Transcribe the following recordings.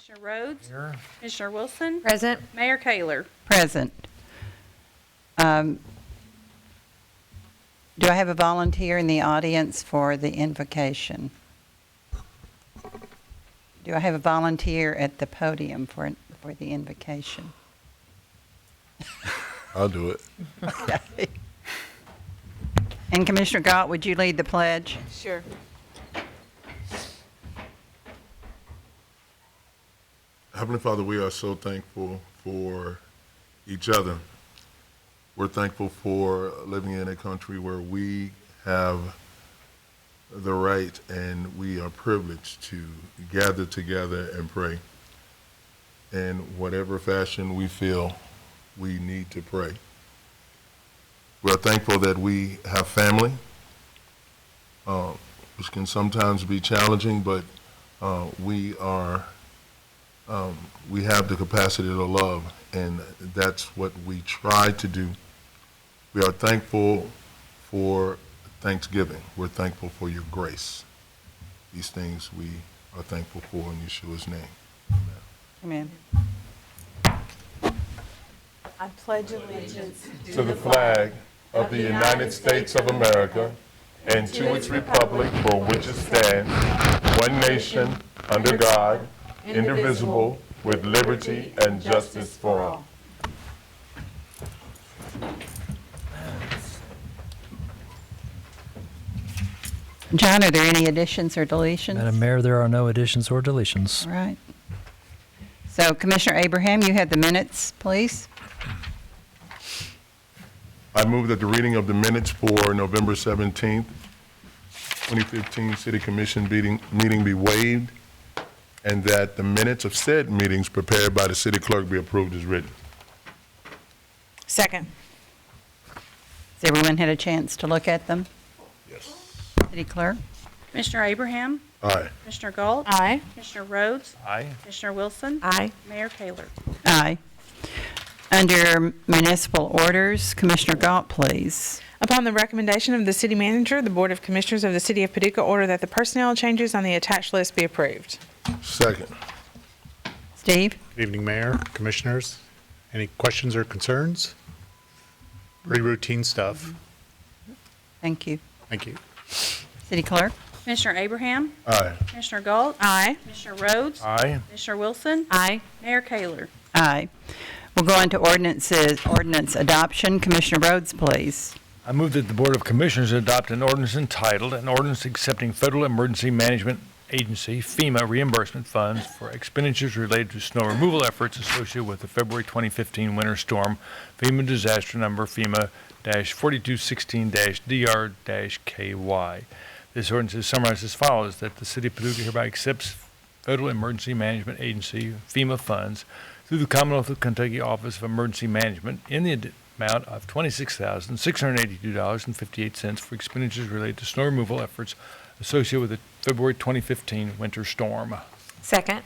Commissioner Rhodes? Here. Commissioner Wilson? Present. Mayor Kayler? Present. Do I have a volunteer in the audience for the invocation? Do I have a volunteer at the podium for the invocation? I'll do it. Okay. And Commissioner Galt, would you lead the pledge? Sure. Heavenly Father, we are so thankful for each other. We're thankful for living in a country where we have the right and we are privileged to gather together and pray in whatever fashion we feel we need to pray. We're thankful that we have family, which can sometimes be challenging, but we have the capacity to love, and that's what we try to do. We are thankful for Thanksgiving. We're thankful for your grace. These things we are thankful for in Yeshua's name. Amen. Amen. I pledge allegiance To the flag of the United States of America and to its republic for which it stands, one nation, under God, indivisible, with liberty and justice for all. John, are there any additions or deletions? Madam Mayor, there are no additions or deletions. All right. So Commissioner Abraham, you have the minutes, please. I move that the reading of the minutes for November 17th, 2015 City Commission meeting be waived, and that the minutes of said meetings prepared by the city clerk be approved as written. Second. Has everyone had a chance to look at them? Yes. City Clerk? Commissioner Abraham? Aye. Commissioner Galt? Aye. Commissioner Rhodes? Aye. Commissioner Wilson? Aye. Mayor Kayler? Aye. Under municipal orders, Commissioner Galt, please. Upon the recommendation of the city manager, the Board of Commissioners of the City of Paducah order that the personnel changes on the attached list be approved. Second. Steve? Good evening, Mayor, Commissioners. Any questions or concerns? Pretty routine stuff. Thank you. Thank you. City Clerk? Commissioner Abraham? Aye. Commissioner Galt? Aye. Commissioner Rhodes? Aye. Commissioner Wilson? Aye. Mayor Kayler? Aye. We'll go on to ordinance adoption. Commissioner Rhodes, please. I move that the Board of Commissioners adopt an ordinance entitled, an ordinance accepting Federal Emergency Management Agency, FEMA, reimbursement funds for expenditures related to snow removal efforts associated with the February 2015 winter storm, FEMA disaster number, FEMA-4216-DR-KY. This ordinance is summarized as follows, that the City of Paducah hereby accepts Federal Emergency Management Agency, FEMA funds, through the Commonwealth of Kentucky Office of Emergency Management in the amount of $26,682.58 for expenditures related to snow removal efforts associated with the February 2015 winter storm. Second.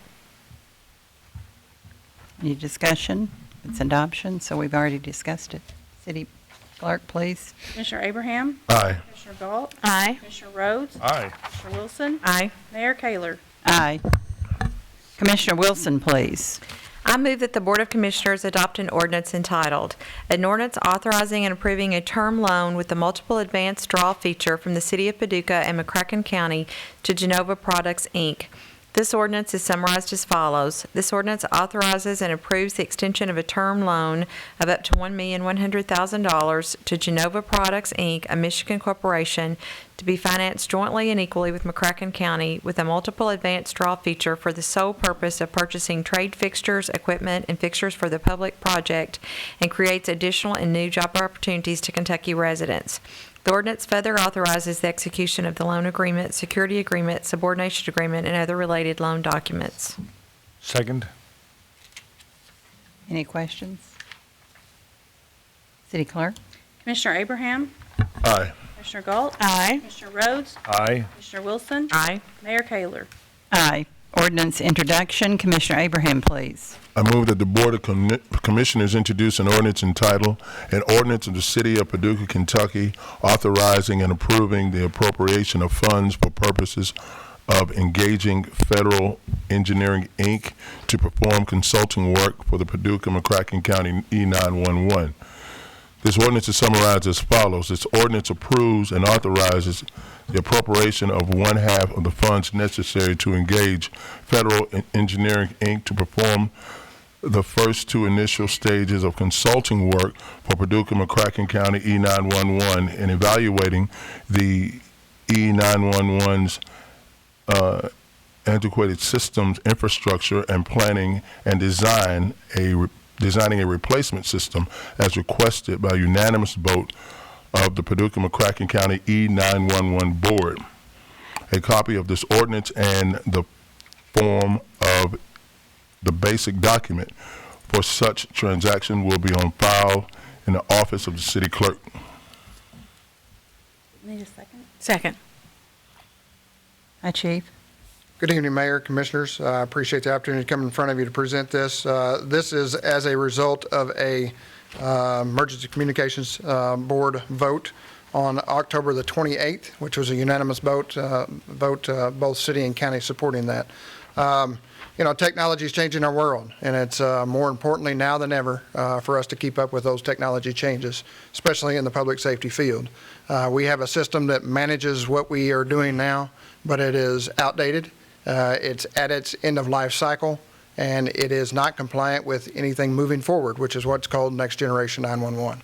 Any discussion? It's adoption, so we've already discussed it. City Clerk, please. Commissioner Abraham? Aye. Commissioner Galt? Aye. Commissioner Rhodes? Aye. Commissioner Wilson? Aye. Mayor Kayler? Aye. Commissioner Wilson, please. I move that the Board of Commissioners adopt an ordinance entitled, an ordinance authorizing and approving a term loan with a multiple advance draw feature from the City of Paducah and McCracken County to Genova Products, Inc. This ordinance is summarized as follows. This ordinance authorizes and approves the extension of a term loan of up to $1,100,000 to Genova Products, Inc., a Michigan corporation, to be financed jointly and equally with McCracken County with a multiple advance draw feature for the sole purpose of purchasing trade fixtures, equipment, and fixtures for the public project, and creates additional and new job opportunities to Kentucky residents. The ordinance further authorizes the execution of the loan agreement, security agreement, subordination agreement, and other related loan documents. Second. Any questions? City Clerk? Commissioner Abraham? Aye. Commissioner Galt? Aye. Commissioner Rhodes? Aye. Commissioner Wilson? Aye. Mayor Kayler? Aye. Ordinance introduction. Commissioner Abraham, please. I move that the Board of Commissioners introduce an ordinance entitled, an ordinance of the City of Paducah, Kentucky, authorizing and approving the appropriation of funds for purposes of engaging Federal Engineering, Inc. to perform consulting work for the Paducah McCracken County E911. This ordinance is summarized as follows. This ordinance approves and authorizes the appropriation of one-half of the funds necessary to engage Federal Engineering, Inc. to perform the first two initial stages of consulting work for Paducah McCracken County E911 in evaluating the E911's antiquated systems infrastructure and planning and designing a replacement system as requested by unanimous vote of the Paducah McCracken County E911 Board. A copy of this ordinance and the form of the basic document for such transaction will be on file in the office of the city clerk. Need a second? Second. Hi, Chief. Good evening, Mayor, Commissioners. I appreciate the opportunity to come in front of you to present this. This is as a result of a Emergency Communications Board vote on October the 28th, which was a unanimous vote, both city and county supporting that. Technology is changing our world, and it's more importantly now than ever for us to keep up with those technology changes, especially in the public safety field. We have a system that manages what we are doing now, but it is outdated. It's at its end of life cycle, and it is not compliant with anything moving forward, which is what's called Next Generation 911.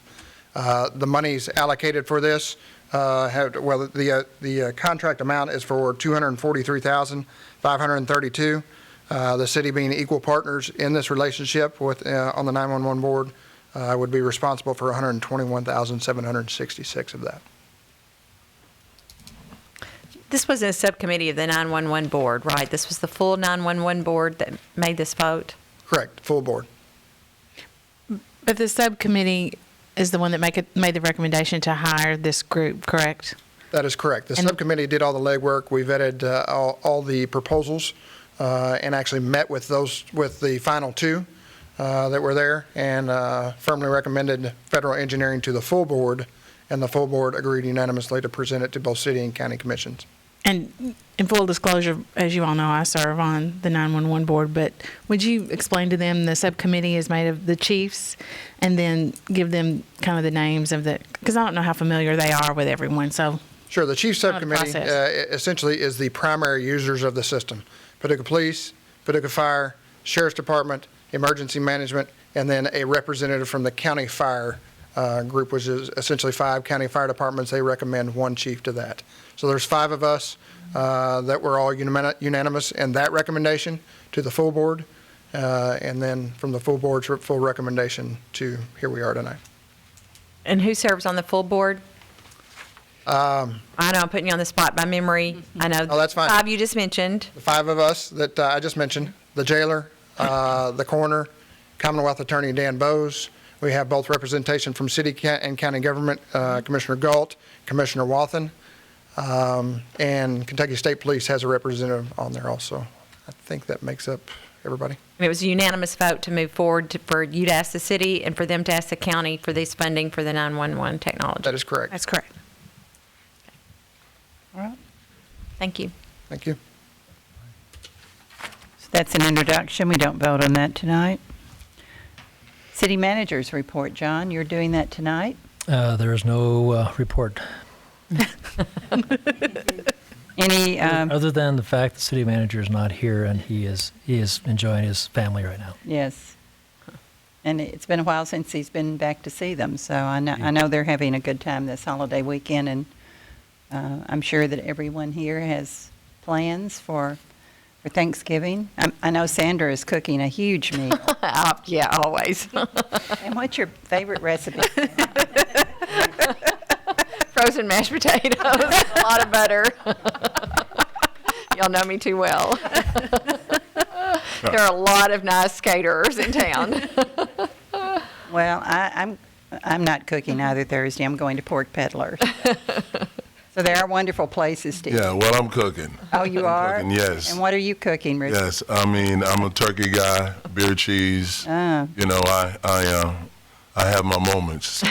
The monies allocated for this, the contract amount is for $243,532. The city being equal partners in this relationship with on the 911 board would be responsible for $121,766 of that. This was a subcommittee of the 911 board, right? This was the full 911 board that made this vote? Correct, full board. But the subcommittee is the one that made the recommendation to hire this group, correct? That is correct. The subcommittee did all the legwork. We vetted all the proposals and actually met with the final two that were there and firmly recommended federal engineering to the full board, and the full board agreed unanimously to present it to both city and county commissions. And in full disclosure, as you all know, I serve on the 911 board, but would you explain to them the subcommittee is made of the chiefs and then give them kind of the names of because I don't know how familiar they are with everyone, so. Sure, the chief subcommittee essentially is the primary users of the system. Paducah Police, Paducah Fire, Sheriff's Department, Emergency Management, and then a representative from the county fire group, which is essentially 5 county fire departments. They recommend one chief to that. So there's 5 of us that were all unanimous in that recommendation to the full board, and then from the full board's full recommendation to here we are tonight. And who serves on the full board? I know I'm putting you on the spot by memory. I know. Oh, that's fine. 5 you just mentioned. The 5 of us that I just mentioned, the jailer, the coroner, Commonwealth Attorney Dan Bowes. We have both representation from city and county government, Commissioner Galt, Commissioner Wathen, and Kentucky State Police has a representative on there also. I think that makes up everybody. And it was a unanimous vote to move forward for you to ask the city and for them to ask the county for this funding for the 911 technology. That is correct. That's correct. All right. Thank you. Thank you. So that's an introduction. We don't vote on that tonight. City Manager's report. John, you're doing that tonight? There is no report. Any, Other than the fact the city manager is not here and he is enjoying his family right now. yes. And it's been a while since he's been back to see them, so I know they're having a good time this holiday weekend, and I'm sure that everyone here has plans for Thanksgiving. I know Sandra is cooking a huge meal. Yeah, always. And what's your favorite recipe? Frozen mashed potatoes, a lot of butter. Y'all know me too well. There are a lot of nice caterers in town. Well, I'm not cooking either Thursday. I'm going to Pork Peddlers. So there are wonderful places to eat. Yeah, well, I'm cooking. Oh, you are? Cooking, yes. And what are you cooking, Richard? Yes, I mean, I'm a turkey guy, beer cheese. Ah. You know, I have my moments. So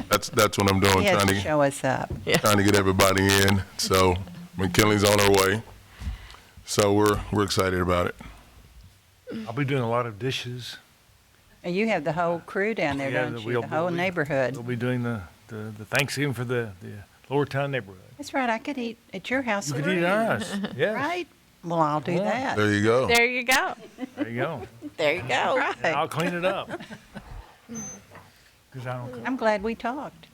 that's what I'm doing, He has trying to to show us up. get everybody in. So McKinley's on her way. So we're excited about it. I'll be doing a lot of dishes. And you have the whole crew down there, Yeah, don't you? we'll- The whole we'll- neighborhood. We'll be doing the Thanksgiving for the Lower Town neighborhood. That's right, I could eat at your house You free. could eat ours. Yes. Right? Well, I'll do Yeah. that. There you go. There you go. There you go. There you go. And I'll clean it up. 'Cause I don't I'm glad we talked.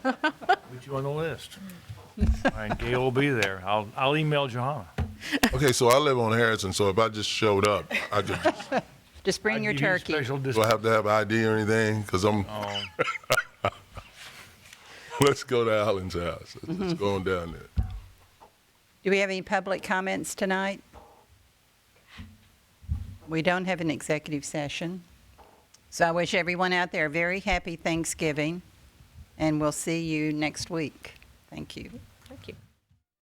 put you on the list. All right, Gail will be there. I'll email Johanna. Okay, so I live on Harrison, so if I just showed up, I could just, Just bring your I'd give you a turkey. special do I discount. have to have ID or anything? Because let's go to Alan's house. Let's go on down there. Do we have any public comments tonight? We don't have an executive session. So I wish everyone out there a very happy Thanksgiving, and we'll see you next week. Thank you.